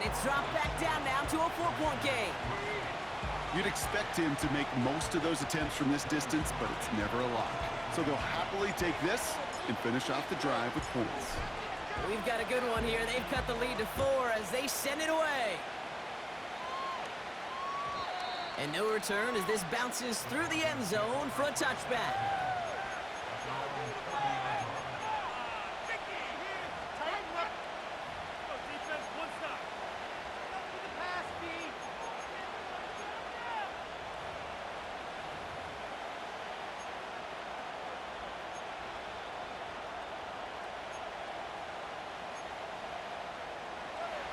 It's dropped back down now to a 4-point game. You'd expect him to make most of those attempts from this distance, but it's never a lock. So they'll happily take this and finish off the drive with points. We've got a good one here. They've cut the lead to 4 as they send it away. And no return as this bounces through the end zone for a touchback.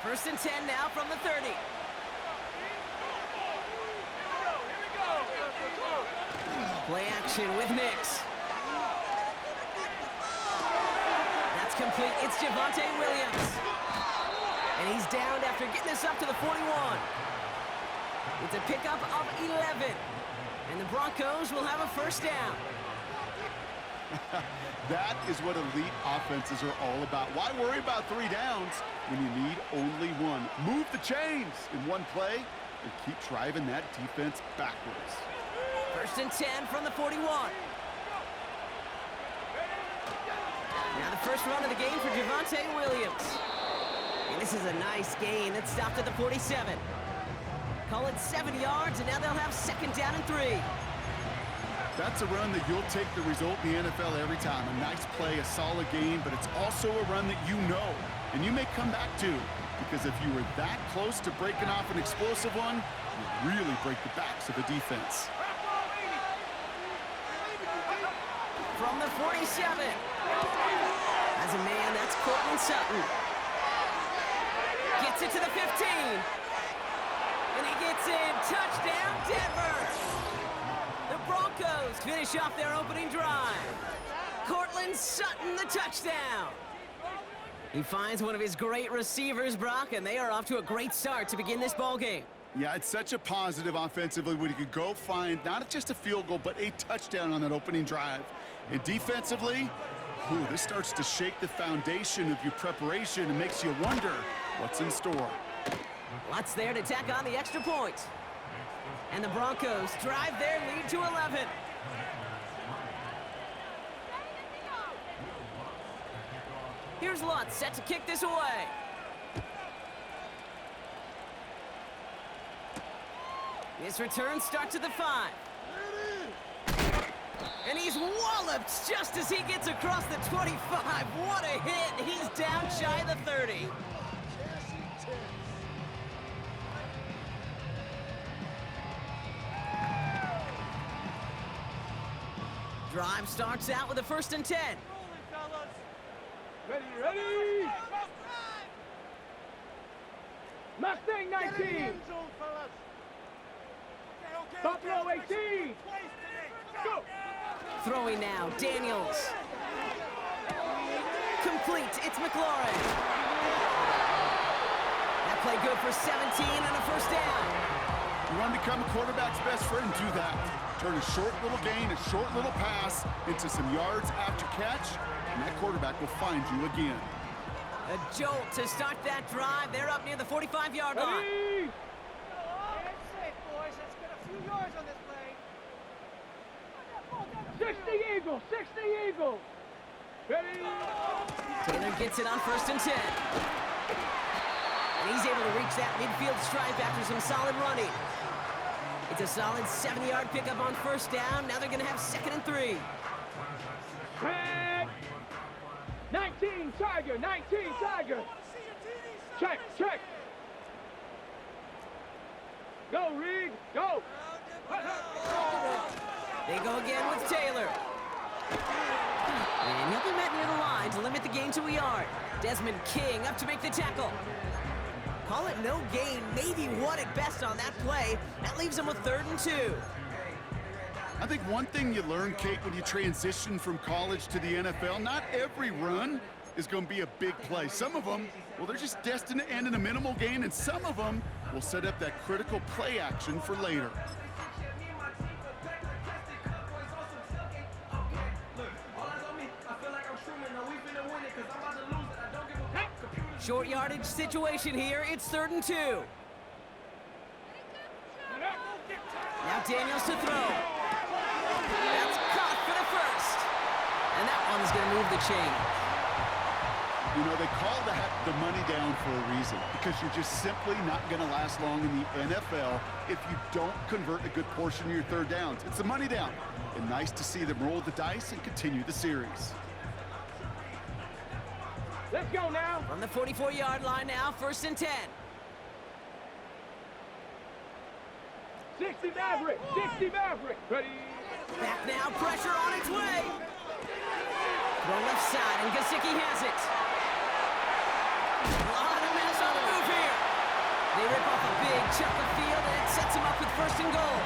First and 10 now from the 30. Play action with Nix. That's complete. It's Javonte Williams. And he's downed after getting this up to the 41. It's a pickup of 11. And the Broncos will have a first down. That is what elite offenses are all about. Why worry about 3 downs when you need only 1? Move the chains in one play and keep driving that defense backwards. First and 10 from the 41. Now the first run of the game for Javonte Williams. And this is a nice gain that stopped at the 47. Call it 7 yards, and now they'll have second down and 3. That's a run that you'll take the result in the NFL every time. A nice play, a solid game, but it's also a run that you know and you may come back to, because if you were that close to breaking off an explosive one, you really break the backs of the defense. From the 47. As a man, that's Courtland Sutton. Gets it to the 15. And he gets in. Touchdown, Denver. The Broncos finish off their opening drive. Courtland Sutton, the touchdown. He finds one of his great receivers, Brock, and they are off to a great start to begin this ball game. Yeah, it's such a positive offensively when you could go find not just a field goal, but a touchdown on that opening drive. And defensively, this starts to shake the foundation of your preparation and makes you wonder what's in store. Lots there to tack on the extra point. And the Broncos drive their lead to 11. Here's Lutz set to kick this away. This return starts at the 5. And he's walloped just as he gets across the 25. What a hit. He's down shy of the 30. Drive starts out with a first and 10. Ready! Mustang 19! Buffalo 18! Go! Throwing now, Daniels. Complete, it's McLaurin. That play good for 17 and a first down. You want to become a quarterback's best friend, do that. Turn a short little gain, a short little pass into some yards after catch, and that quarterback will find you again. A jolt to start that drive. They're up near the 45-yard line. Ready! That's safe, boys. Let's get a few yards on this play. 60 Eagles! 60 Eagles! Ready! Taylor gets it on first and 10. And he's able to reach that midfield stripe after some solid running. It's a solid 7-yard pickup on first down. Now they're going to have second and 3. Check! 19 Tiger! 19 Tiger! Check! Check! Go, Reed! Go! They go again with Taylor. And he'll be met near the line to limit the gain to a yard. Desmond King up to make the tackle. Call it no gain, maybe one at best on that play. That leaves them with third and 2. I think one thing you learn, Kate, when you transition from college to the NFL, not every run is going to be a big play. Some of them, well, they're just destined to end in a minimal gain, and some of them will set up that critical play action for later. Short yardage situation here. It's 3rd and 2. Now Daniels to throw. That's caught for the first. And that one's going to move the chain. You know, they call that the money down for a reason, because you're just simply not going to last long in the NFL if you don't convert a good portion of your 3rd downs. It's a money down. And nice to see them roll the dice and continue the series. Let's go now. From the 44-yard line now, 1st and 10. 60 Maverick. 60 Maverick. Ready. Back now, pressure on its way. Throw left side, and Gesicki has it. A lot of minutes on the move here. They rip off a big chunk of field, and it sets them up with 1st and goal.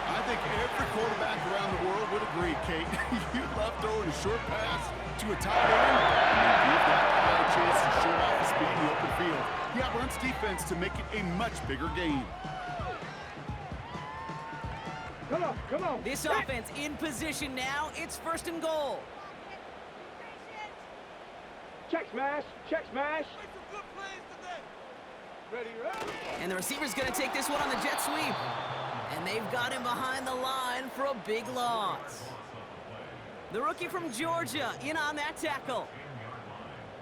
I think every quarterback around the world would agree, Kate. You love throwing a short pass to a tight end, and you give that guy a chance to show off his speed in the open field. He outruns defense to make it a much bigger game. Come on. This offense in position now. It's 1st and goal. Check smash. Ready. And the receiver's going to take this one on the jet sweep. And they've got him behind the line for a big loss. The rookie from Georgia in on that tackle.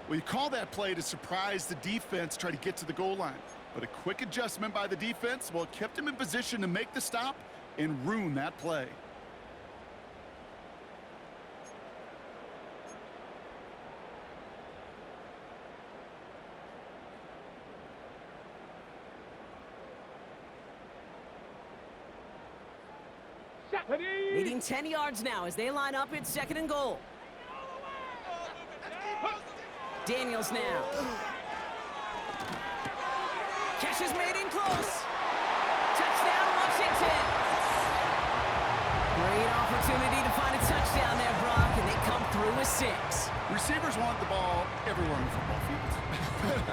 Well, you call that play to surprise the defense, try to get to the goal line. But a quick adjustment by the defense, well, it kept him in position to make the stop and ruin that play. Needing 10 yards now as they line up. It's 2nd and goal. Daniels now. Catch is made in close. Touchdown, Washington. Great opportunity to find a touchdown there, Brock, and they come through with 6. Receivers want the ball everywhere on the football field.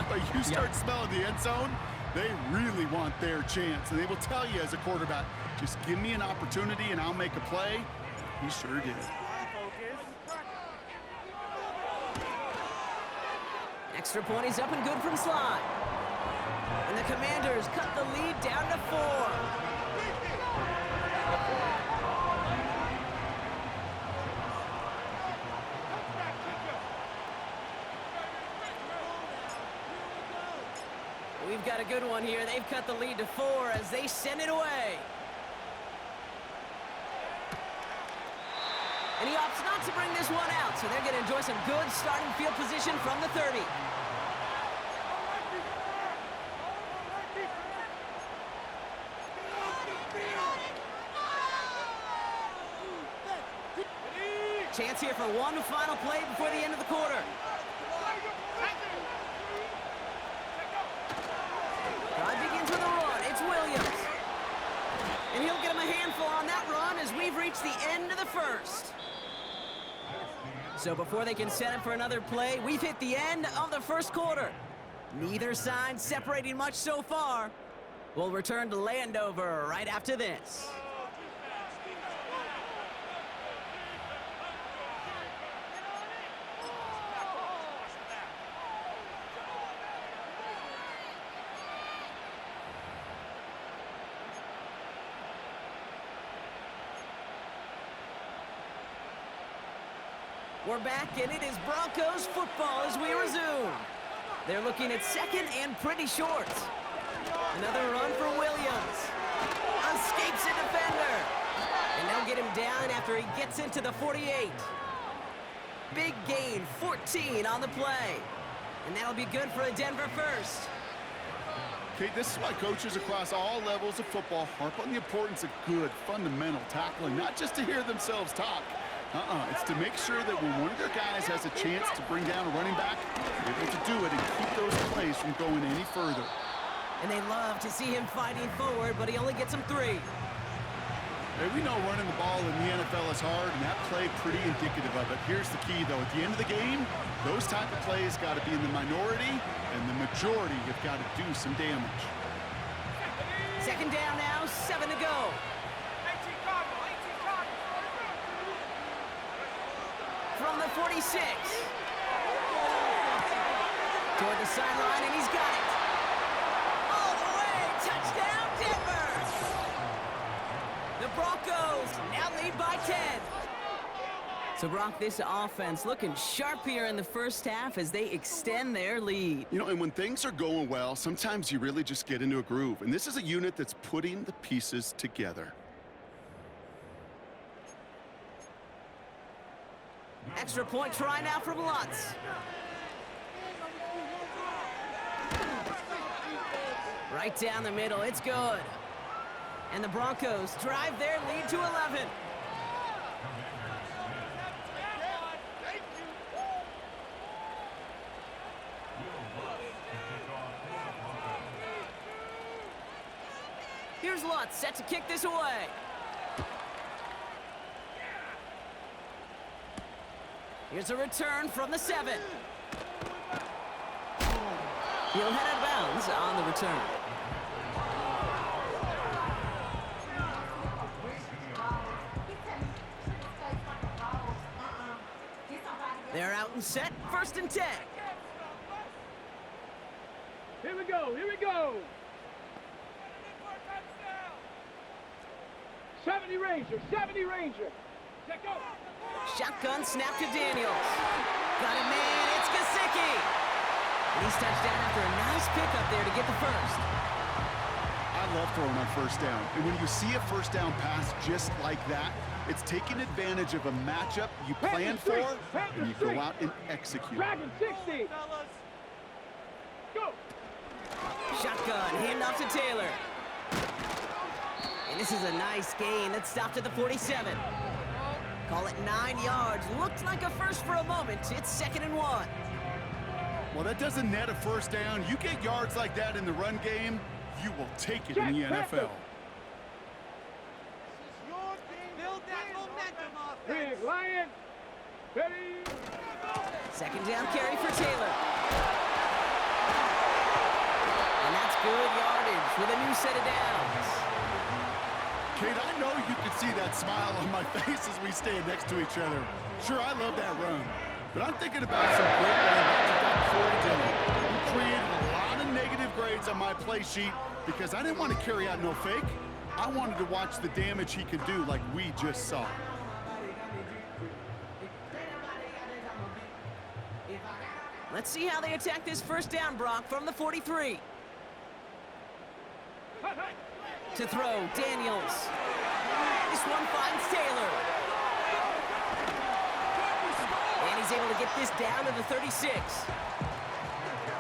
But you start smelling the end zone, they really want their chance. And they will tell you as a quarterback, just give me an opportunity and I'll make a play. He sure did. Extra point is up and good from slot. And the Commanders cut the lead down to 4. We've got a good one here. They've cut the lead to 4 as they send it away. And he opts not to bring this one out, so they're going to enjoy some good starting field position from the 30. Chance here for one final play before the end of the quarter. Drive begins with a run. It's Williams. And he'll get him a handful on that run as we've reached the end of the 1st. So before they can set up for another play, we've hit the end of the 1st quarter. Neither side separating much so far. We'll return to Landover right after this. We're back, and it is Broncos football as we resume. They're looking at 2nd and pretty short. Another run for Williams. Escapes a defender. And they'll get him down after he gets into the 48. Big gain, 14 on the play. And that'll be good for a Denver first. Okay, this is why coaches across all levels of football harp on the importance of good, fundamental tackling, not just to hear themselves talk. It's to make sure that when one of their guys has a chance to bring down a running back, they're able to do it and keep those plays from going any further. And they love to see him fighting forward, but he only gets them 3. Hey, we know running the ball in the NFL is hard, and that play pretty indicative of it. Here's the key, though. At the end of the game, those type of plays got to be in the minority, and the majority have got to do some damage. 2nd down now, 7 to go. From the 46. Toward the sideline, and he's got it. All the way. Touchdown, Denver. The Broncos now lead by 10. So, Brock, this offense looking sharp here in the first half as they extend their lead. You know, and when things are going well, sometimes you really just get into a groove. And this is a unit that's putting the pieces together. Extra point try now from Lutz. Right down the middle, it's good. And the Broncos drive their lead to 11. Here's Lutz, set to kick this away. Here's a return from the 7. He'll head out of bounds on the return. They're out and set, 1st and 10. Here we go, here we go. 70 Ranger, 70 Ranger. Check out. Shotgun snap to Daniels. Got a man, it's Gesicki. And he's touched down after a nice pickup there to get the first. I love throwing on first down. And when you see a first down pass just like that, it's taking advantage of a matchup you planned for, and you go out and execute. Dragon 60. Go. Shotgun, handoff to Taylor. And this is a nice gain that stopped at the 47. Call it 9 yards. Looked like a first for a moment. It's 2nd and 1. Well, that doesn't net a first down. You get yards like that in the run game, you will take it in the NFL. Build that momentum offense. Big Lion. Ready. 2nd down carry for Taylor. And that's good yardage with a new set of downs. Kate, I know you can see that smile on my face as we stand next to each other. Sure, I love that run. But I'm thinking about some great running backs we've got Corey Dillon, who created a lot of negative grades on my play sheet because I didn't want to carry out no fake. I wanted to watch the damage he could do like we just saw. Let's see how they attack this first down, Brock, from the 43. To throw, Daniels. This one finds Taylor. And he's able to get this down to the 36.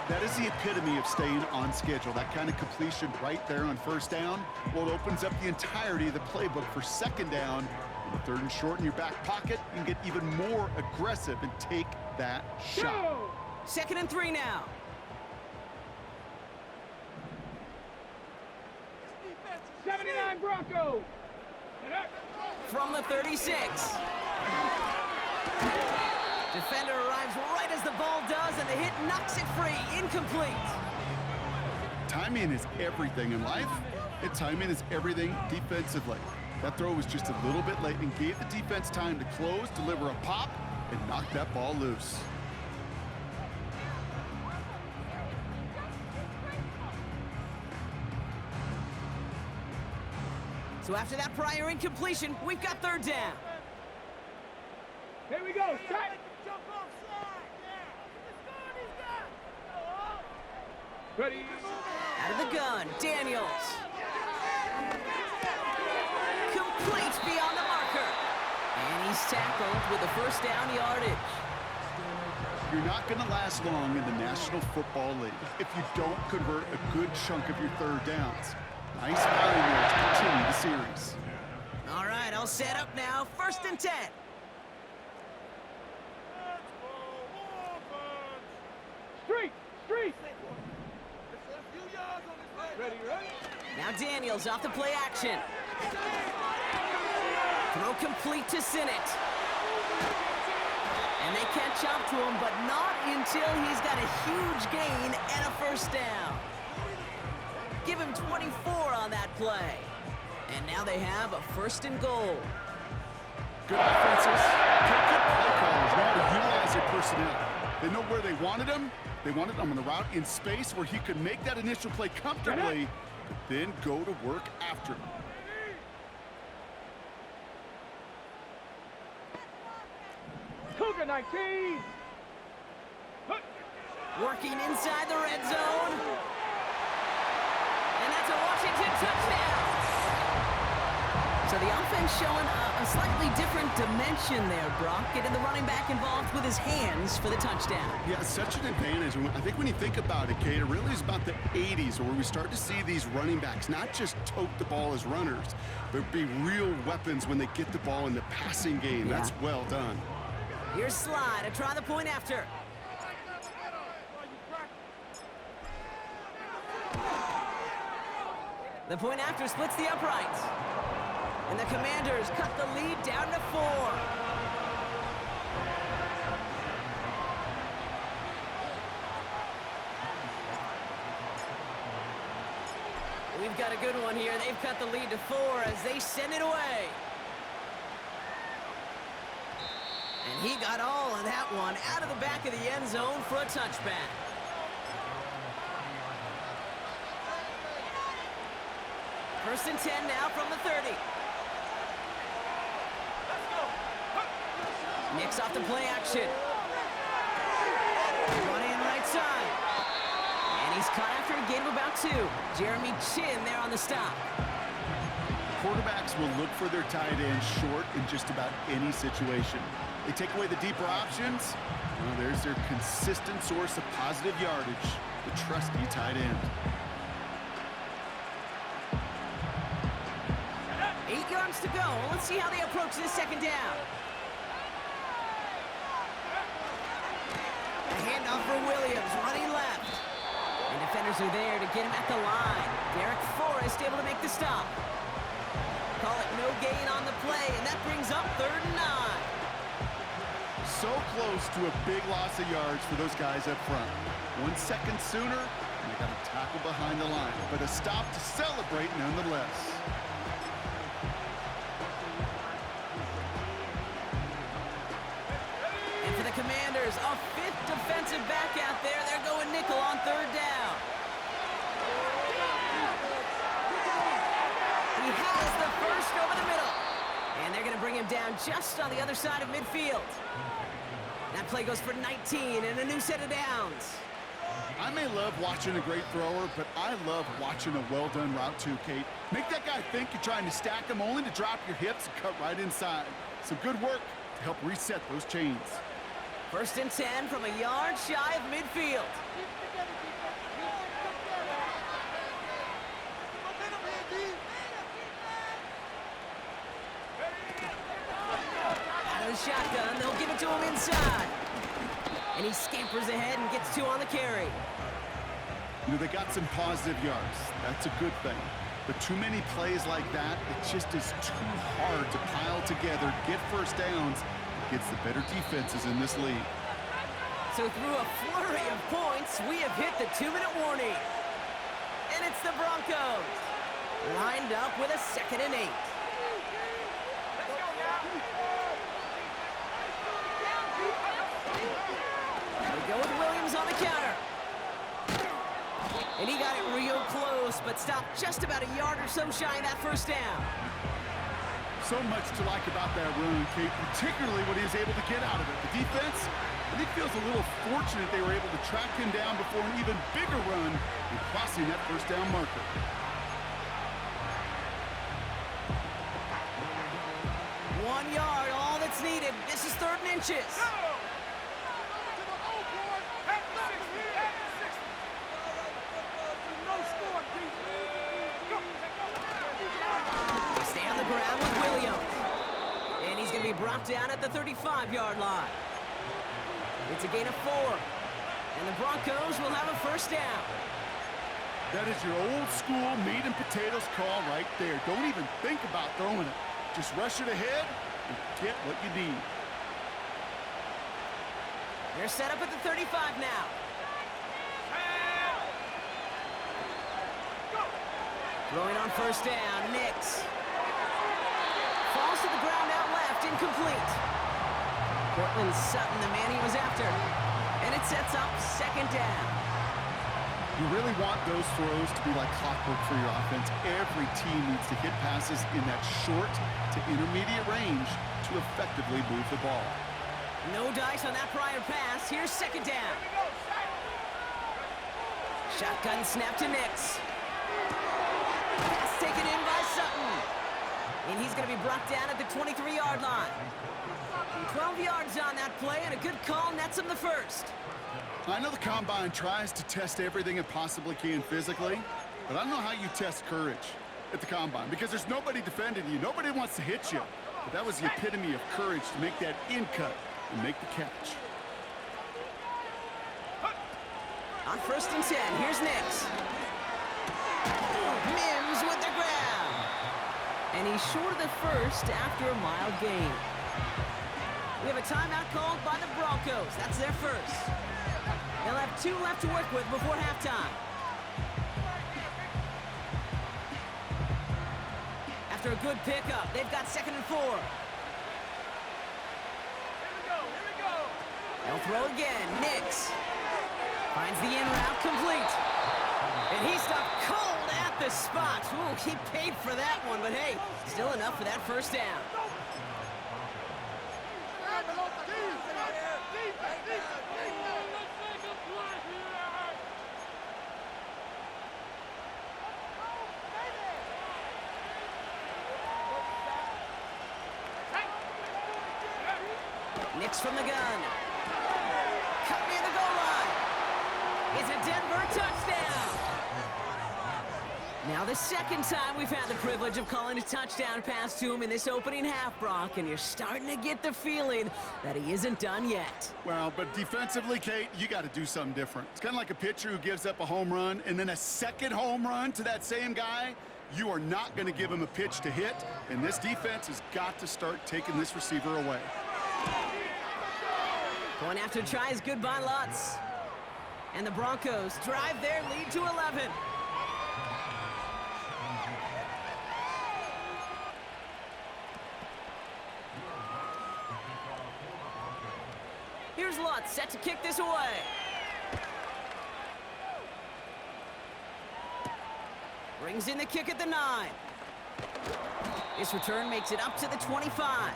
That is the epitome of staying on schedule. That kind of completion right there on first down. Well, it opens up the entirety of the playbook for 2nd down. On the 3rd and short in your back pocket, you can get even more aggressive and take that shot. 2nd and 3 now. Bronco. From the 36. Defender arrives right as the ball does, and the hit knocks it free. Incomplete. Timing is everything in life, and timing is everything defensively. That throw was just a little bit late and gave the defense time to close, deliver a pop, and knock that ball loose. So after that prior incompletion, we've got 3rd down. Here we go. Set. Ready. Out of the gun, Daniels. Complete beyond the marker. And he's tackled with the first down yardage. You're not going to last long in the National Football League if you don't convert a good chunk of your 3rd downs. Nice value there to continue the series. All right, I'll set up now. 1st and 10. Street. Ready. Now Daniels off the play action. Throw complete to Sinnott. And they catch up to him, but not until he's got a huge gain and a first down. Give him 24 on that play. And now they have a 1st and goal. Good offenses. Good play callers know how to utilize their personnel. They know where they wanted them, They wanted him on the route in space where he could make that initial play comfortably, but then go to work after. Cougar 19. Working inside the red zone. And that's a Washington touchdown. So the offense showing a slightly different dimension there, Brock. Getting the running back involved with his hands for the touchdown. Yeah, such an advantage. I think when you think about it, Kate, it really is about the 80s where we start to see these running backs not just tote the ball as runners, but be real weapons when they get the ball in the passing game. Yeah. That's well done. Here's Slide to try the point after. The point after splits the uprights. And the Commanders cut the lead down to 4. We've got a good one here. They've cut the lead to 4 as they send it away. And he got all of that one out of the back of the end zone for a touchback. First and 10 now from the 30. Nicks off the play action. Running right side. And he's caught after a gain of about 2. Jeremy Chin there on the stop. Quarterbacks will look for their tight end short in just about any situation. They take away the deeper options. Well, there's their consistent source of positive yardage, the trusty tight end. 8 yards to go. Let's see how they approach this second down. A handoff for Williams, running left. And defenders are there to get him at the line. Derek Forrest able to make the stop. Call it no gain on the play, and that brings up 3rd and 9. So close to a big loss of yards for those guys up front. 1 second sooner, and they got a tackle behind the line. But a stop to celebrate nonetheless. And for the Commanders, a 5th defensive back out there. They're going nickel on 3rd down. He has the first over the middle. And they're going to bring him down just on the other side of midfield. That play goes for 19 and a new set of downs. I may love watching a great thrower, but I love watching a well-done route too, Kate. Make that guy think you're trying to stack him only to drop your hips and cut right inside. Some good work to help reset those chains. First and 10 from a yard shy of midfield. Out of the shotgun, they'll give it to him inside. And he scampers ahead and gets 2 on the carry. You know, they got some positive yards. That's a good thing. But too many plays like that, it just is too hard to pile together, get first downs, against the better defenses in this league. So through a flurry of points, we have hit the 2-minute warning. And it's the Broncos. Lined up with a 2nd and 8. We go with Williams on the counter. And he got it real close, but stopped just about a yard or so shy of that first down. So much to like about that run, Kate, particularly what he was able to get out of it. The defense, I think, feels a little fortunate they were able to track him down before an even bigger run and crossing that first down marker. One yard, all that's needed. This is 3rd and inches. They stay on the ground with Williams. And he's going to be brought down at the 35-yard line. It's a gain of 4. And the Broncos will have a first down. That is your old school meat and potatoes call right there. Don't even think about throwing it. Just rush it ahead and get what you need. They're set up at the 35 now. Throwing on first down, Nicks. Falls to the ground out left, incomplete. Cortland Sutton, the man he was after. And And it sets up second down. You really want those throws to be like clockwork for your offense. Every team needs to hit passes in that short to intermediate range to effectively move the ball. No dice on that prior pass. Here's second down. Shotgun snap to Nix. Pass taken in by Sutton. And he's going to be brought down at the 23-yard line. 12 yards on that play, and a good call nets him the first. I know the Combine tries to test everything it possibly can physically, but I don't know how you test courage at the Combine because there's nobody defending you. Nobody wants to hit you. But that was the epitome of courage to make that in cut and make the catch. On 1st and 10, here's Nix. Mims with the grab. And he's short of the first after a mild gain. We have a timeout called by the Broncos. That's their first. They'll have 2 left to work with before halftime. After a good pickup, they've got 2nd and 4. Here we go. They'll throw again. Nix finds the in route complete. And he stopped cold at the spot. Ooh, he paid for that one, but hey, still enough for that first down. Nix from the gun. Cut near the goal line. It's a Denver touchdown. Now the second time we've had the privilege of calling a touchdown pass to him in this opening half, Brock, and you're starting to get the feeling that he isn't done yet. Well, but defensively, Kate, you got to do something different. It's kind of like a pitcher who gives up a home run and then a second home run to that same guy. You are not going to give him a pitch to hit, and this defense has got to start taking this receiver away. Going after tries goodbye Lutz. And the Broncos drive their lead to 11. Here's Lutz set to kick this away. Brings in the kick at the 9. This return makes it up to the 25.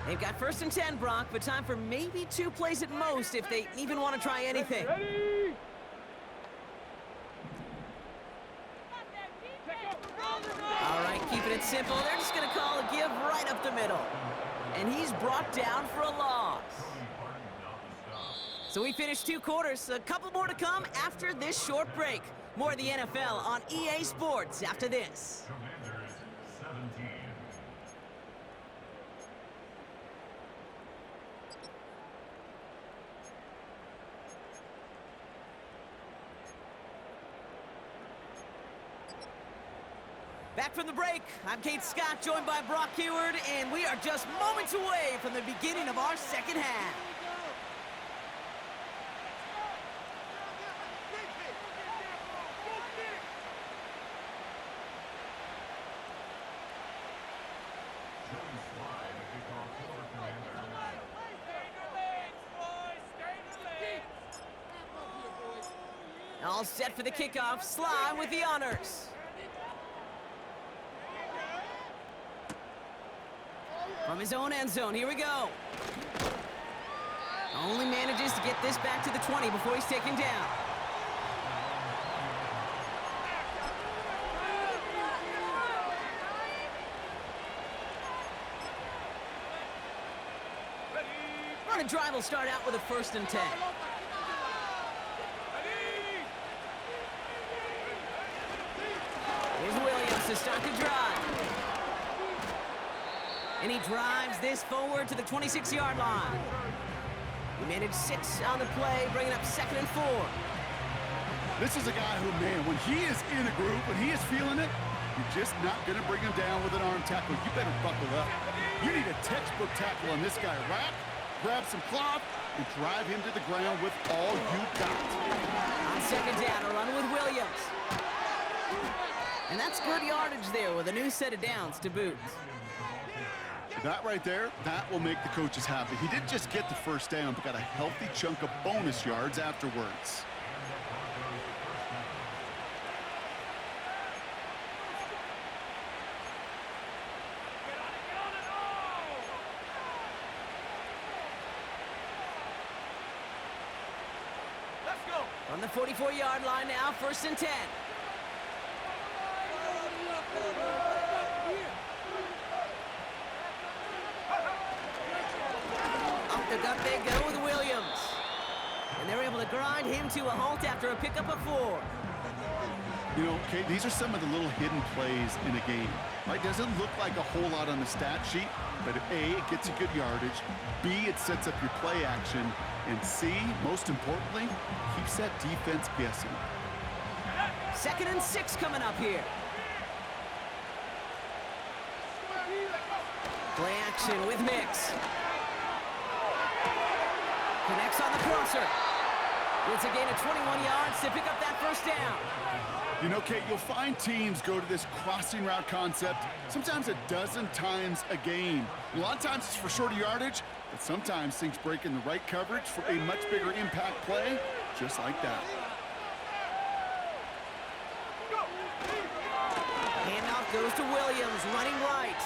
They've got 1st and 10, Brock, but time for maybe 2 plays at most if they even want to try anything. Ready? All right, keeping it simple. They're just going to call a give right up the middle. And he's brought down for a loss. So we finished 2 quarters. A couple more to come after this short break. More of the NFL on EA Sports after this. Back from the break, I'm Kate Scott, joined by Brock Heward, and we are just moments away from the beginning of our second half. All set for the kickoff. Sly with the honors. From his own end zone, here we go. Only manages to get this back to the 20 before he's taken down. Run and drive will start out with a 1st and 10. Here's Williams to start the drive. And he drives this forward to the 26-yard line. He managed 6 on the play, bringing up 2nd and 4. This is a guy who, man, when he is in a group, when he is feeling it, you're just not going to bring him down with an arm tackle. You better buckle up. You need a textbook tackle on this guy. Rack, grab some cloth, and drive him to the ground with all you got. On second down, a run with Williams. And that's good yardage there with a new set of downs to boot. That right there, that will make the coaches happy. He didn't just get the first down, but got a healthy chunk of bonus yards afterwards. From the 44-yard line now, 1st and 10. Up the gut they go with Williams. And they're able to grind him to a halt after a pickup of 4. You know, Kate, these are some of the little hidden plays in a game. Right? Doesn't look like a whole lot on the stat sheet, but A, it gets you good yardage. B, it sets up your play action. And C, most importantly, keeps that defense guessing. 2nd and 6 coming up here. Play action with Mix. Connects on the crosser. It's a gain of 21 yards to pick up that 1st down. You know, Kate, you'll find teams go to this crossing route concept sometimes a dozen times a game. A lot of times it's for shorter yardage, but sometimes things break in the right coverage for a much bigger impact play, just like that. Handoff goes to Williams, running right.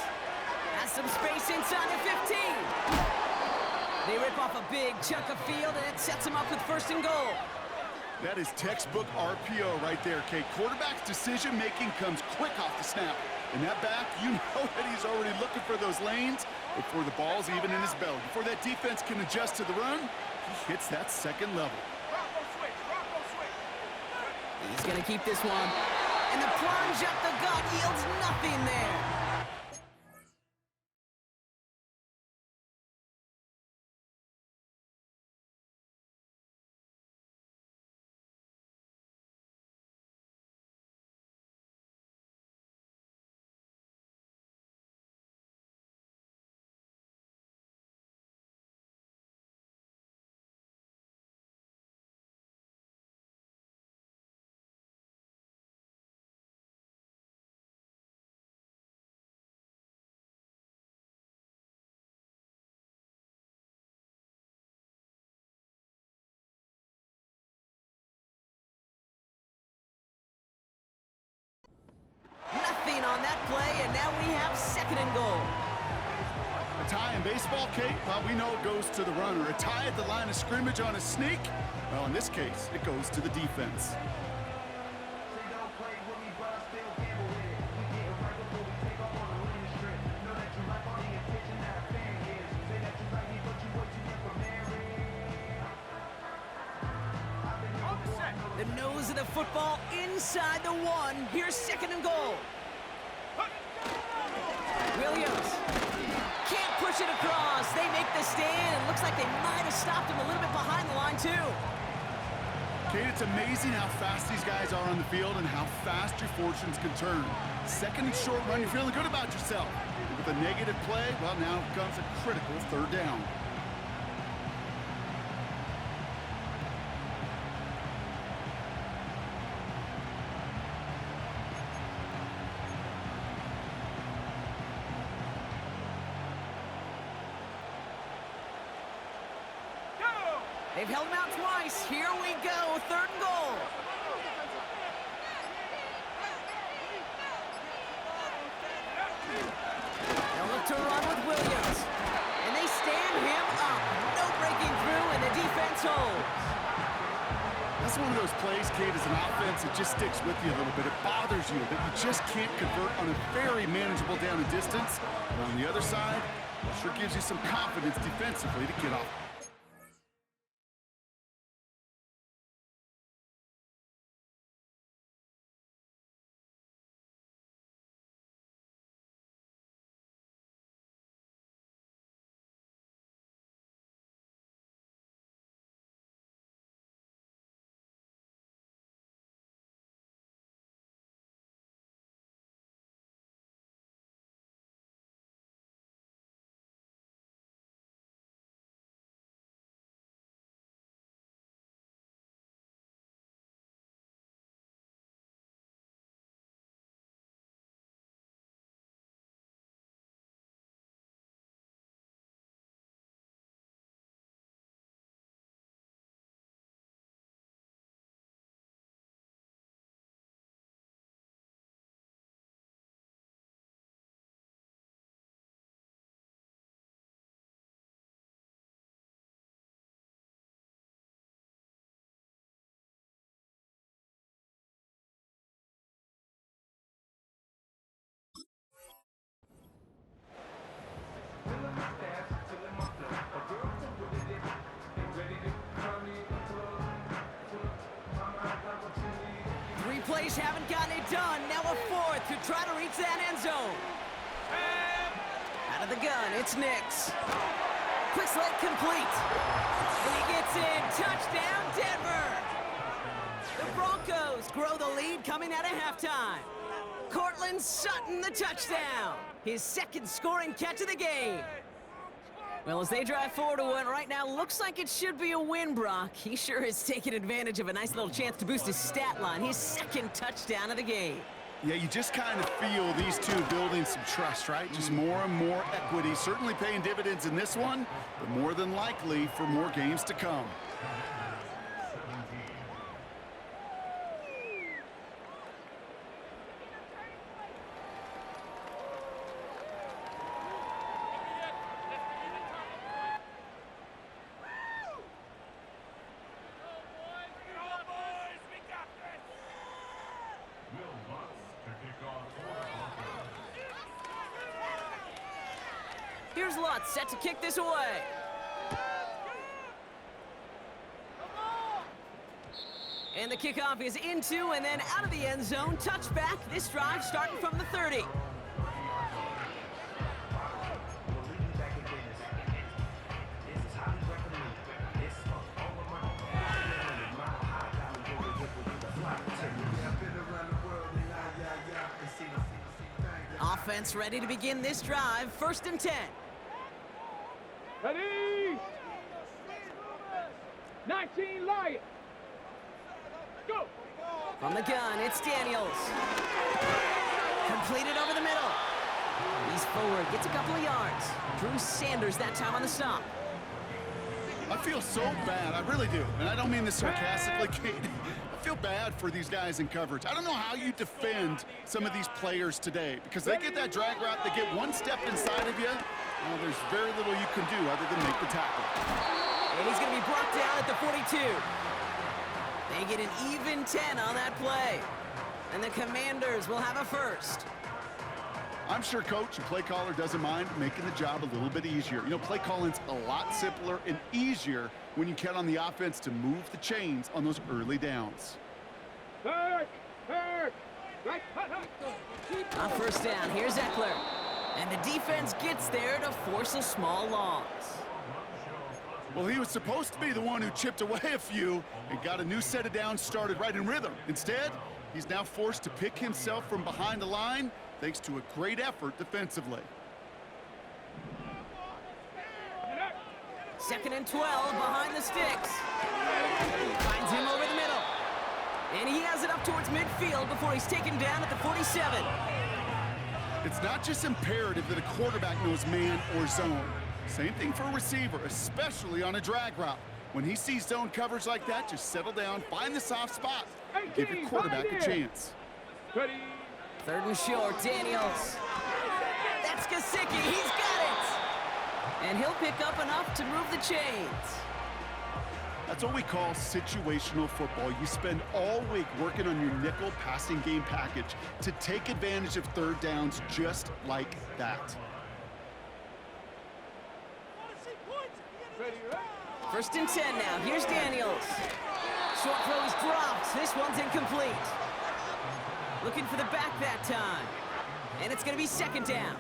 Has some space inside the 15. They rip off a big chunk of field, and it sets him up with 1st and goal. That is textbook RPO right there, Kate. Quarterback's decision-making comes quick off the snap. And that back, you know that he's already looking for those lanes before the ball's even in his belly. Before that defense can adjust to the run, he hits that 2nd level. He's going to keep this one. And the plunge up the gut yields nothing there. Nothing on that play, and now we have 2nd and goal. A tie in baseball, Kate, well, we know it goes to the runner. A tie at the line of scrimmage on a sneak, well, in this case, it goes to the defense. The nose of the football inside the 1. Here's 2nd and goal. Williams can't push it across. They make the stand. Looks like they might have stopped him a little bit behind the line, too. Kate, it's amazing how fast these guys are on the field and how fast your fortunes can turn. 2nd and short run, you're feeling good about yourself. With a negative play, well, now comes a critical 3rd down. They've held him out twice. Here we go, 3rd and goal. They'll look to run with Williams. And they stand him up. No breaking through, and the defense holds. That's one of those plays, Kate, as an offense, it just sticks with you a little bit. It bothers you that you just can't convert on a very manageable down and distance. But on the other side, it sure gives you some confidence defensively to get off. finish, haven't gotten it done. Now a fourth to try to reach that end zone. Out of the gun, it's Nix. Quick slant complete. And he gets in. Touchdown, Denver. The Broncos grow the lead coming out of halftime. Cortland Sutton, the touchdown. His second scoring catch of the game. Well, as they drive forward to what right now looks like it should be a win, Brock. He sure has taken advantage of a nice little chance to boost his stat line. His second touchdown of the game. Yeah, you just kind of feel these two building some trust, right? Just more and more equity. Certainly paying dividends in this one, but more than likely for more games to come. Here's Lutz set to kick this away. And the kickoff is into and then out of the end zone. Touchback. This drive starting from the 30. Offense ready to begin this drive. 1st and 10. Ready? 19 Lions. Go. From the gun, it's Daniels. Completed over the middle. He's forward, gets a couple of yards. Drew Sanders that time on the stop. I feel so bad, I really do. And I don't mean this sarcastically, Kate. I feel bad for these guys in coverage. I don't know how you defend some of these players today because they get that drag route, they get one step inside of you. Well, there's very little you can do other than make the tackle. And he's going to be brought down at the 42. They get an even 10 on that play. And the Commanders will have a first. I'm sure coach and play caller doesn't mind making the job a little bit easier. You know, play calling's a lot simpler and easier when you count on the offense to move the chains on those early downs. Right. On 1st down, here's Eckler. And the defense gets there to force a small loss. Well, he was supposed to be the one who chipped away a few and got a new set of downs started right in rhythm. Instead, he's now forced to pick himself from behind the line thanks to a great effort defensively. 2nd and 12 behind the sticks. Finds him over the middle. And he has it up towards midfield before he's taken down at the 47. It's not just imperative that a quarterback knows man or zone. Same thing for a receiver, especially on a drag route. When he sees zone coverage like that, just settle down, find the soft spot, and give your quarterback a chance. Ready? 3rd and short, Daniels. That's Gesicki, he's got it! And he'll pick up enough to move the chains. That's what we call situational football. You spend all week working on your nickel passing game package to take advantage of 3rd downs just like that. 1st and 10 now. Here's Daniels. Short throw is dropped. This one's incomplete. Looking for the back that time. And it's going to be 2nd down.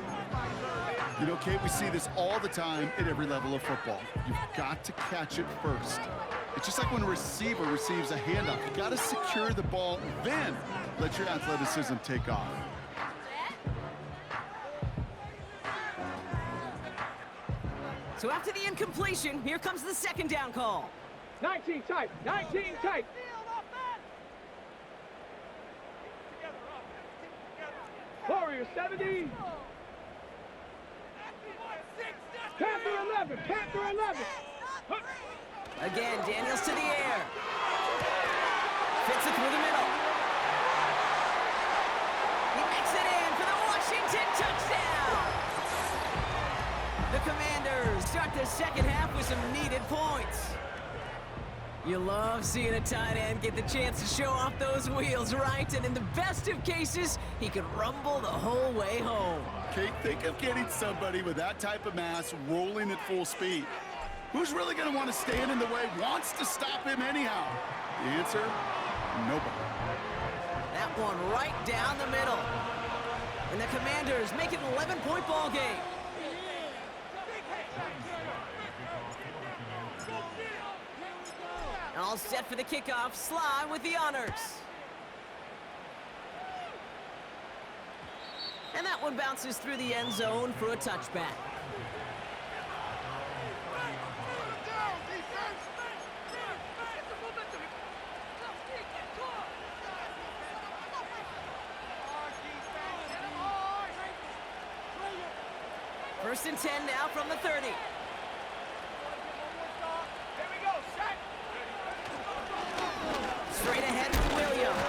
You know, Kate, we see this all the time at every level of football. You've got to catch it first. It's just like when a receiver receives a handoff. You got to secure the ball, then let your athleticism take off. So after the incompletion, here comes the 2nd down call. 19 tight. 19 tight. Warriors 70. Panther 11. Panther 11. Again, Daniels to the air. Fits it through the middle. He makes it in for the Washington touchdown. The Commanders start the 2nd half with some needed points. You love seeing a tight end get the chance to show off those wheels, right? And in the best of cases, he could rumble the whole way home. Kate, think of getting somebody with that type of mass rolling at full speed. Who's really going to want to stand in the way, wants to stop him anyhow? The answer, nobody. That one right down the middle. And the Commanders make it an 11-point ball game. All set for the kickoff. Sly with the honors. And that one bounces through the end zone for a touchback. First and 10 now from the 30. Straight ahead for Williams.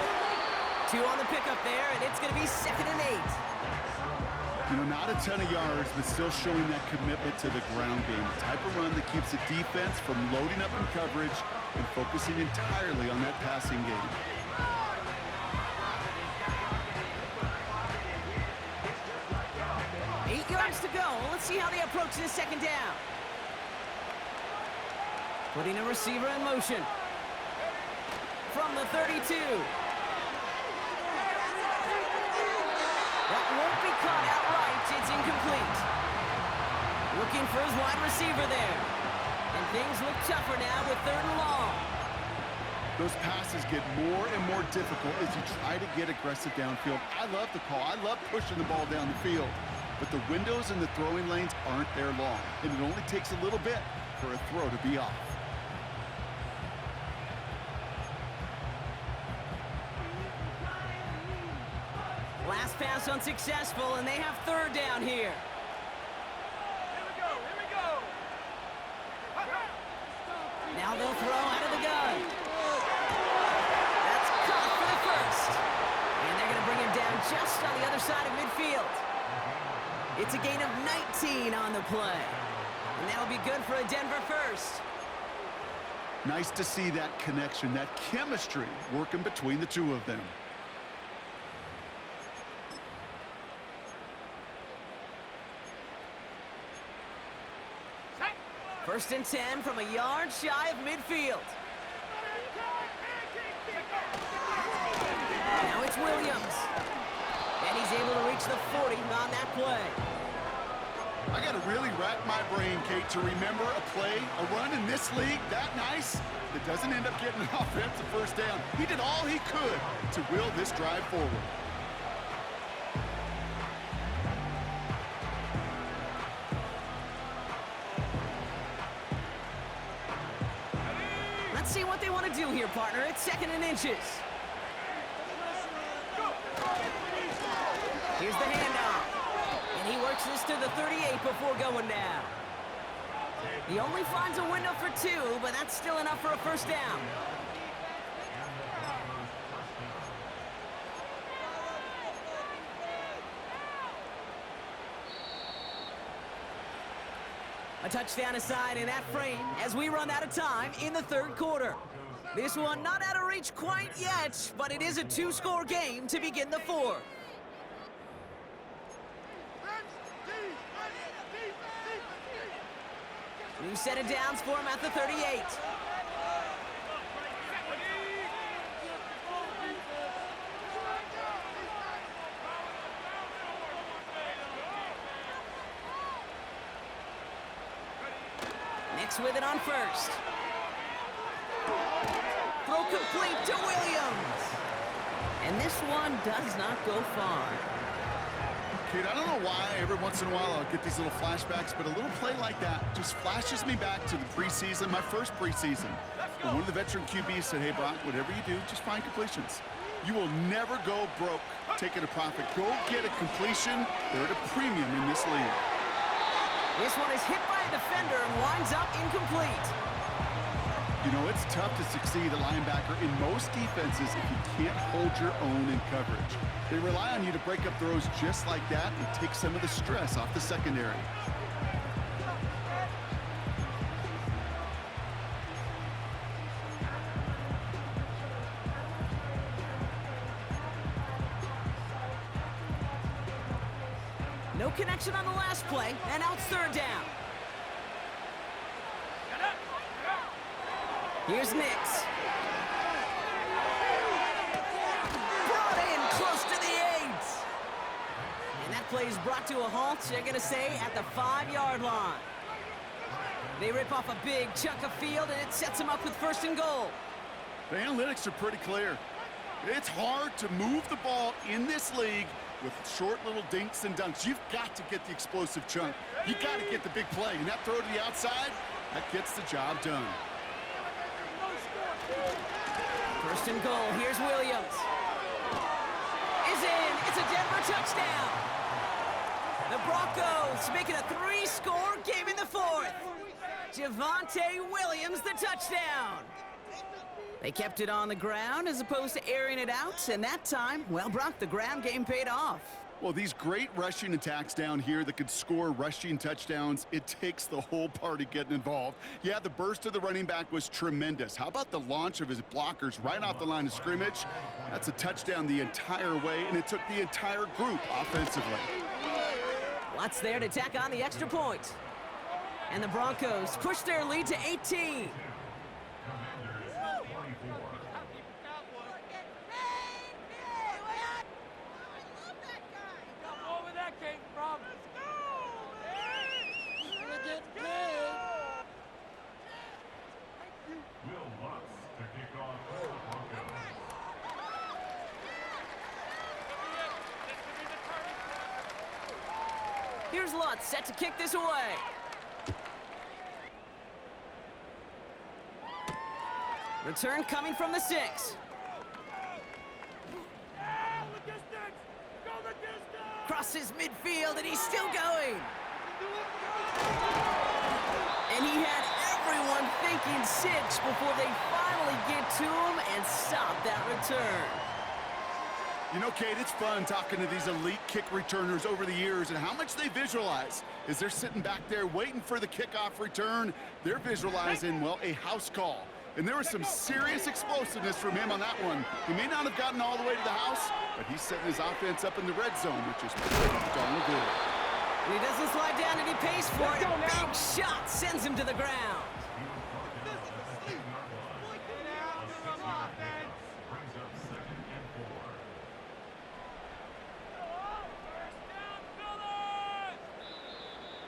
2 on the pickup there, and it's going to be 2nd and 8. You know, not a ton of yards, but still showing that commitment to the ground game. The type of run that keeps the defense from loading up in coverage and focusing entirely on that passing game. Yards to go. Let's see how they approach this second down. Putting a receiver in motion. From the 32. That won't be caught outright. It's incomplete. Looking for his wide receiver there. And things look tougher now with 3rd and long. Those passes get more and more difficult as you try to get aggressive downfield. I love the call. I love pushing the ball down the field. But the windows in the throwing lanes aren't there long, and it only takes a little bit for a throw to be off. Last pass unsuccessful, and they have 3rd down here. Here we go. Now they'll throw out of the gun. That's caught for the first. And they're going to bring him down just on the other side of midfield. It's a gain of 19 on the play. And that'll be good for a Denver first. Nice to see that connection, that chemistry working between the two of them. First and 10 from a yard shy of midfield. Now it's Williams. And he's able to reach the 40 on that play. I got to really rack my brain, Kate, to remember a play, a run in this league that nice that doesn't end up getting an offensive first down. He did all he could to will this drive forward. Let's see what they want to do here, partner. It's 2nd and inches. Here's the handoff. And he works this to the 38 before going down. He only finds a window for 2, but that's still enough for a first down. A touchdown aside in that frame as we run out of time in the 3rd quarter. This one not out of reach quite yet, but it is a 2-score game to begin the 4th. New set of downs for him at the 38. Nix with it on first. Throw complete to Williams. And this one does not go far. Kate, I don't know why every once in a while I'll get these little flashbacks, but a little play like that just flashes me back to the preseason, my first preseason. And one of the veteran QBs said, hey, Brock, whatever you do, just find completions. You will never go broke taking a profit. Go get a completion. They're at a premium in this league. This one is hit by a defender and winds up incomplete. You know, it's tough to succeed at linebacker in most defenses if you can't hold your own in coverage. They rely on you to break up throws just like that and take some of the stress off the secondary. No connection on the last play, and now it's 3rd down. Here's Nix. Brought in that play is brought to a halt, they're going to say, at the 5-yard line. They rip off a big chunk of field, and it sets them up with first and goal. The analytics are pretty clear. It's hard to move the ball in this league with short little dinks and dunks. You've got to get the explosive chunk. You got to get the big play. And that throw to the outside, that gets the job done. First and goal. Here's Williams. Is in. It's a Denver touchdown. The Broncos make it a 3-score game in the fourth. Javonte Williams, the touchdown. They kept it on the ground as opposed to airing it out, and that time, well, Brock, the ground game paid off. Well, these great rushing attacks down here that could score rushing touchdowns, it takes the whole party getting involved. Yeah, the burst of the running back was tremendous. How about the launch of his blockers right off the line of scrimmage? That's a touchdown the entire way, and it took the entire group offensively. Lots there to tack on the extra point. And the Broncos push their lead to 18. Here's Lutz set to kick this away. Return coming from the 6. Crosses midfield, and he's still going. And he had everyone thinking 6 before they finally get to him and stop that return. You know, Kate, it's fun talking to these elite kick returners over the years and how much they visualize. As they're sitting back there waiting for the kickoff return, they're visualizing, well, a house call. And there was some serious explosiveness from him on that one. He may not have gotten all the way to the house, but he's setting his offense up in the red zone, which is pretty darn good. And he doesn't slide down, and he pays for it. A big shot sends him to the ground.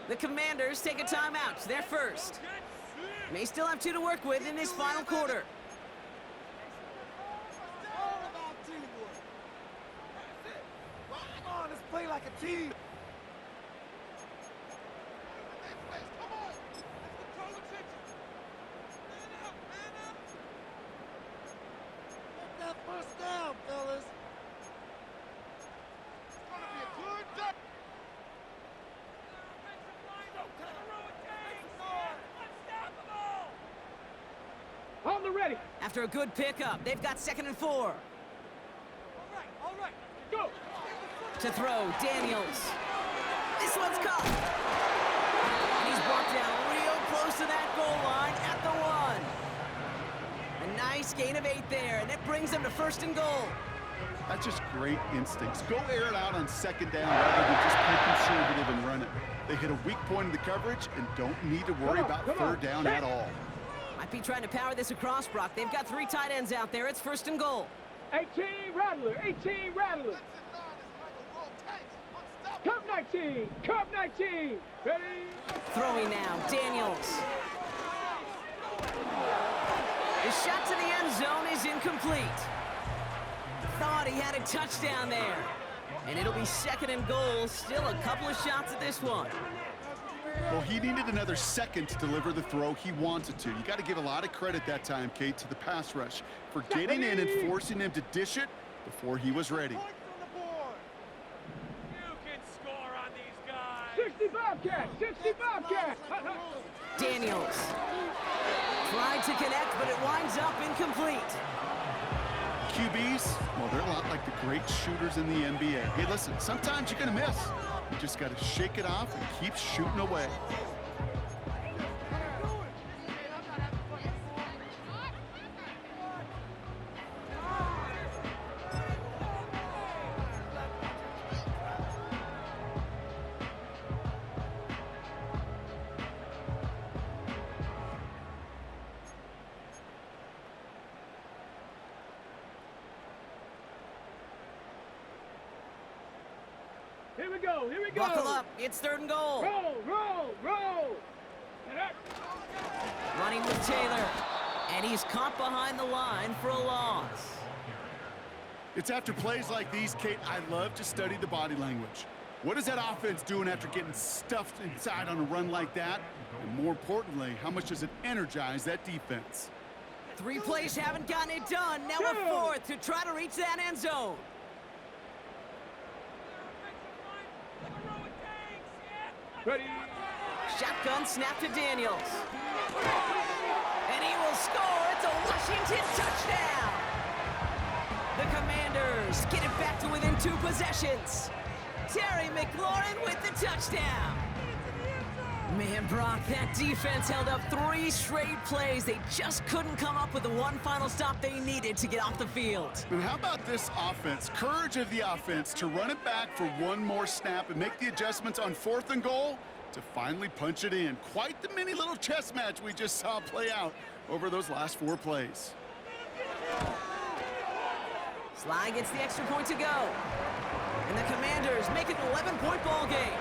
The Commanders take a timeout. They're first. May still have 2 to work with in this final quarter. Come on, let's play like a team. Get that first down, fellas. It's gonna be a good day. On the ready. After a good pickup, they've got 2nd and 4. All right, Go. To throw, Daniels. This one's caught. And he's brought down real close to that goal line at the 1. A nice gain of 8 there, and that brings them to 1st and goal. That's just great instincts. Go air it out on 2nd down rather than just play conservative and run it. They hit a weak point in the coverage and don't need to worry about 3rd down at all. Might be trying to power this across, Brock. They've got 3 tight ends out there. It's 1st and goal. 18 Rattler. 18 Rattler. Cup 19. Cup 19. Ready. Throwing now, Daniels. The shot to the end zone is incomplete. Thought he had a touchdown there. And it'll be 2nd and goal. Still a couple of shots at this one. Well, he needed another second to deliver the throw he wanted to. You got to give a lot of credit that time, Kate, to the pass rush for getting in and forcing him to dish it before he was ready. Point from the board. You can score on these guys. 60 Bobcats. 60 Bobcats. Daniels. Tried to connect, but it winds up incomplete. QBs, well, they're a lot like the great shooters in the NBA. Hey, listen, sometimes you're going to miss. You just got to shake it off and keep shooting away. Here we go. Here we go. Buckle up. It's 3rd and goal. Roll, roll, roll. Running with Taylor. And he's caught behind the line for a loss. It's after plays like these, Kate, I love to study the body language. What is that offense doing after getting stuffed inside on a run like that? And more importantly, how much does it energize that defense? 3 plays haven't gotten it done. Now a 4th to try to reach that end zone. Ready. Shotgun snap to Daniels. And he will score. It's a Washington touchdown. The Commanders get it back to within 2 possessions. Terry McLaurin with the touchdown. Man, Brock, that defense held up 3 straight plays. They just couldn't come up with the one final stop they needed to get off the field. And how about this offense? Courage of the offense to run it back for one more snap and make the adjustments on 4th and goal to finally punch it in. Quite the mini little chess match we just saw play out over those last 4 plays. Sly gets the extra point to go. And the Commanders make it an 11-point ball game.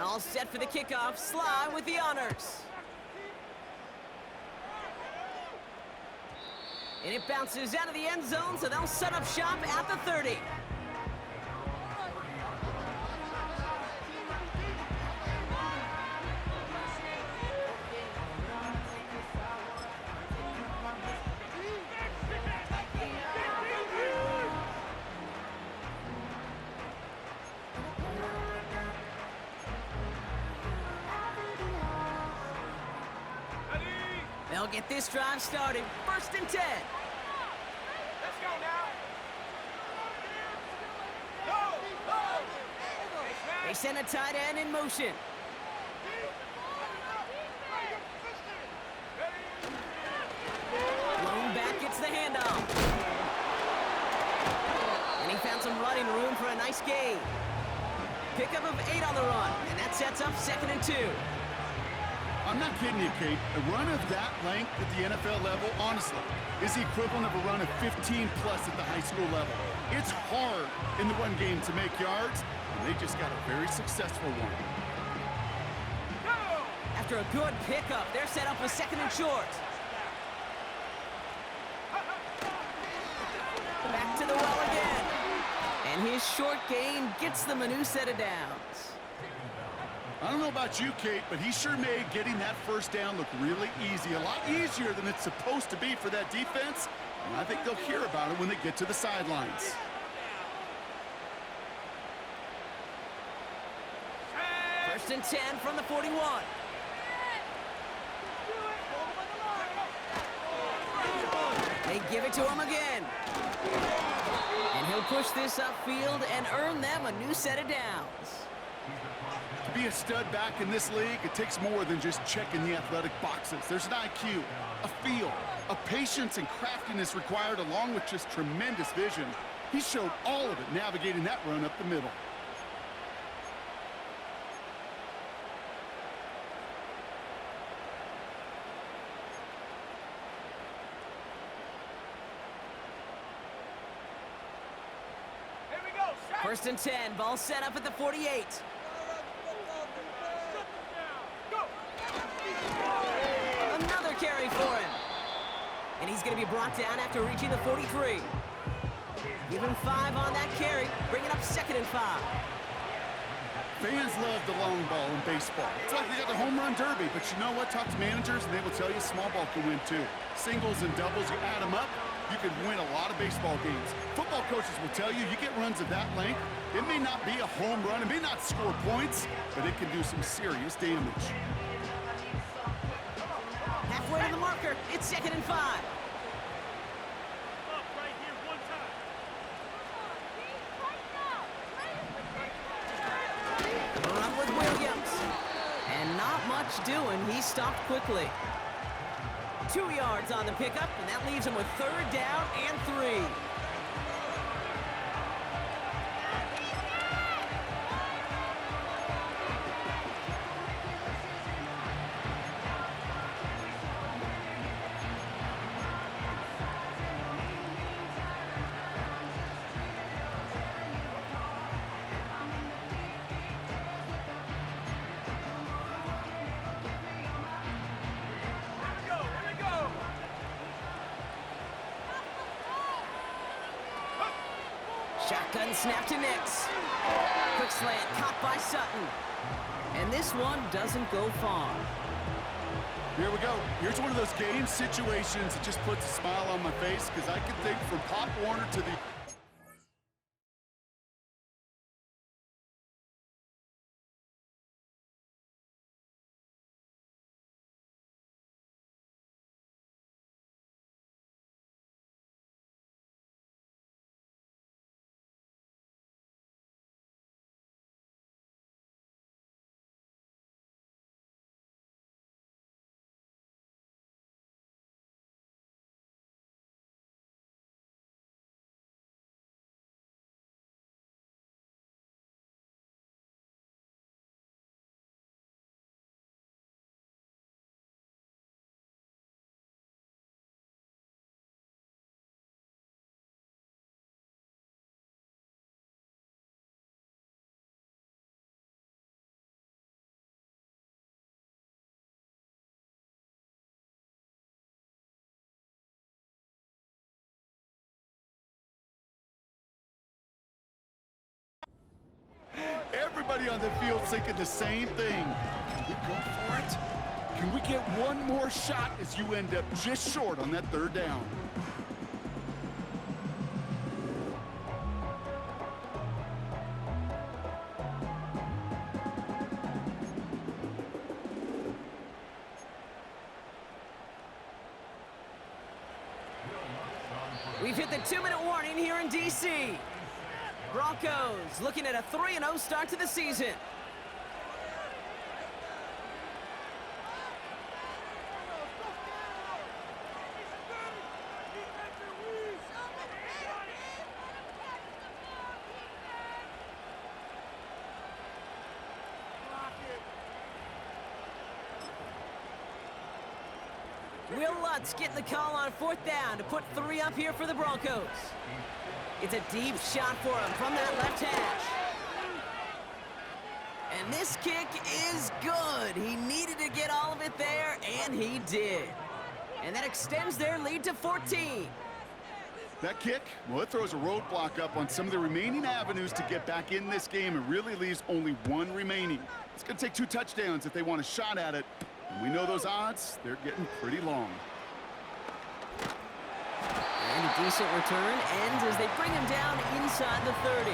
All set for the kickoff. Sly with the honors. And it bounces out of the end zone, so they'll set up shop at the 30. They'll get this drive started. 1st and 10. Let's go now. Go, go. They send a tight end in motion. Lone back gets the handoff. And he found some running room for a nice gain. Pickup of 8 on the run, and that sets up 2nd and 2. I'm not kidding you, Kate. A run of that length at the NFL level, honestly, is the equivalent of a run of 15-plus at the high school level. It's hard in the run game to make yards, and they just got a very successful one. After a good pickup, they're set up with 2nd and short. Back to the well again. And his short gain gets them a new set of downs. I don't know about you, Kate, but he sure made getting that first down look really easy. A lot easier than it's supposed to be for that defense. And I think they'll hear about it when they get to the sidelines. First and 10 from the 41. They give it to him again. And he'll push this upfield and earn them a new set of downs. To be a stud back in this league, it takes more than just checking the athletic boxes. There's an IQ, a feel, a patience and craftiness required along with just tremendous vision. He showed all of it navigating that run up the middle. Here we go. Shot. First and 10, ball set up at the 48. Another carry for him. And he's going to be brought down after reaching the 43. Give him 5 on that carry, bringing up 2nd and 5. Fans love the long ball in baseball. It's like they got the home run derby, but you know what? Talk to managers and they will tell you small ball can win too. Singles and doubles, you add them up, you can win a lot of baseball games. Football coaches will tell you, you get runs of that length, it may not be a home run, it may not score points, but it can do some serious damage. It's 2nd and 5. Up right here, one time. Run with Williams. And not much doing. He stopped quickly. 2 yards on the pickup, and that leaves him with 3rd down and 3. Shotgun snap to Nix. Quick slant caught by Sutton. And this one doesn't go far. Here we go. Here's one of those game situations that just puts a smile on my face because I can think from Pop Warner to the... Everybody on the field thinking the same thing. Can we go for it? Can we get one more shot as you end up just short on that 3rd down? We've hit the 2-minute warning here in D.C. Broncos looking at a 3-0 start to the season. Will Lutz getting the call on 4th down to put 3 up here for the Broncos. It's a deep shot for him from that left hash. And this kick is good. He needed to get all of it there, and he did. And that extends their lead to 14. That kick, well, it throws a roadblock up on some of the remaining avenues to get back in this game and really leaves only 1 remaining. It's going to take 2 touchdowns if they want a shot at it. And we know those odds, they're getting pretty long. And a decent return ends as they bring him down inside the 30.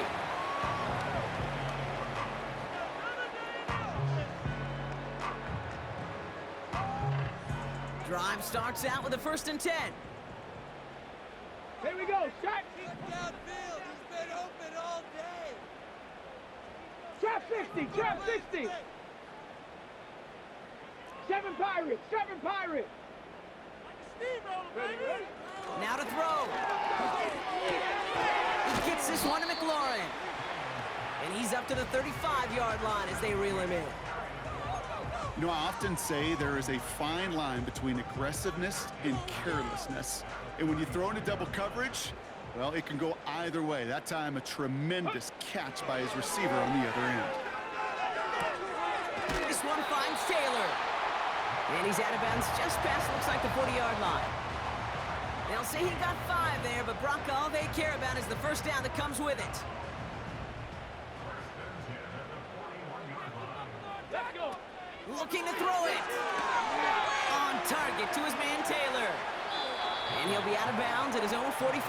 Drive starts out with a 1st and 10. Here we go, shot. Downfield, he's been open all day. Trap 60, trap 60. 7 Pirates, 7 Pirates. Steamroller, baby. Now to throw. He gets this one to McLaurin. And he's up to the 35-yard line as they reel him in. You know, I often say there is a fine line between aggressiveness and carelessness. And when you throw into double coverage, well, it can go either way. That time, a tremendous catch by his receiver on the other end. This one finds Taylor. And he's out of bounds just past, looks like, the 40-yard line. They'll say he got 5 there, but Bronco, all they care about is the 1st down that comes with it. Looking to throw it. On target to his man Taylor. And he'll be out of bounds at his own 45.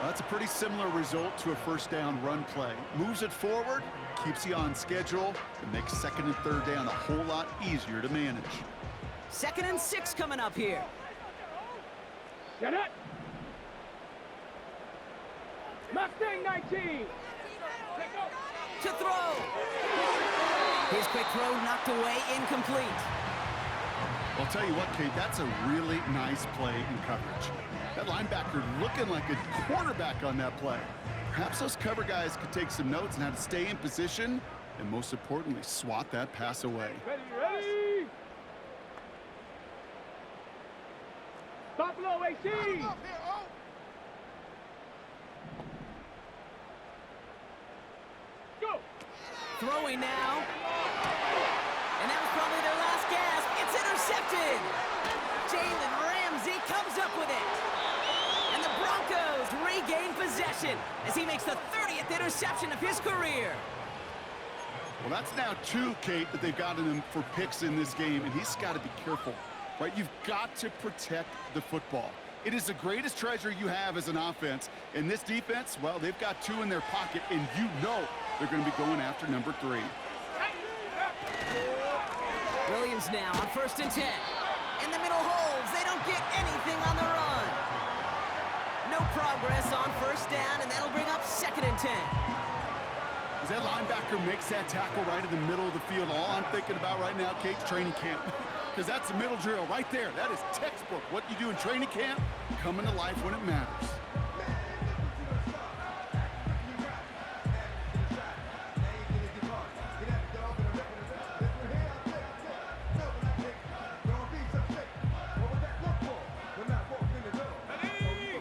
Well, that's a pretty similar result to a 1st down run play. Moves it forward, keeps you on schedule, and makes 2nd and 3rd down a whole lot easier to manage. 2nd and 6 coming up here. Get it. Mustang 19. To throw. His quick throw knocked away, incomplete. I'll tell you what, Kate, that's a really nice play in coverage. That linebacker looking like a quarterback on that play. Perhaps those cover guys could take some notes on how to stay in position and, most importantly, swat that pass away. Ready. Stop low, AC. Go. Throwing now. And that was probably their last gasp. It's intercepted. Jalen Ramsey comes up with it. And the Broncos regain possession as he makes the 30th interception of his career. Well, that's now 2, Kate, that they've gotten him for picks in this game, and he's got to be careful, right? You've got to protect the football. It is the greatest treasure you have as an offense. In this defense, well, they've got 2 in their pocket, and you know they're going to be going after number 3. Williams now on 1st and 10. In the middle holds. They don't get anything on the run. No progress on 1st down, and that'll bring up 2nd and 10. As that linebacker makes that tackle right in the middle of the field, all I'm thinking about right now, Kate's training camp. Because that's the middle drill right there. That is textbook. What you do in training camp, coming to life when it matters.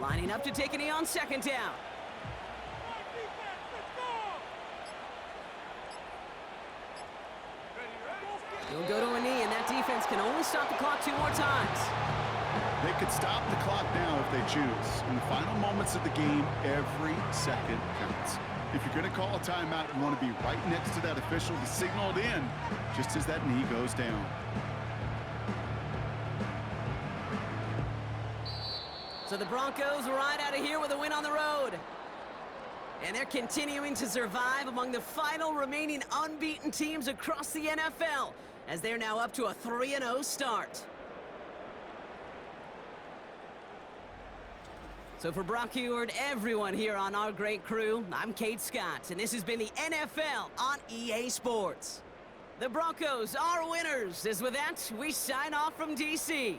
Lining up to take a knee on 2nd down. He'll go to a knee, and that defense can only stop the clock 2 more times. They could stop the clock now if they choose. In the final moments of the game, every second counts. If you're going to call a timeout, you want to be right next to that official to signal it in just as that knee goes down. So the Broncos ride out of here with a win on the road. And they're continuing to survive among the final remaining unbeaten teams across the NFL, as they're now up to a 3-0 start. So for Brock Eward, everyone here on our great crew, I'm Kate Scott, and this has been the NFL on EA Sports. The Broncos are winners, as with that, we sign off from DC.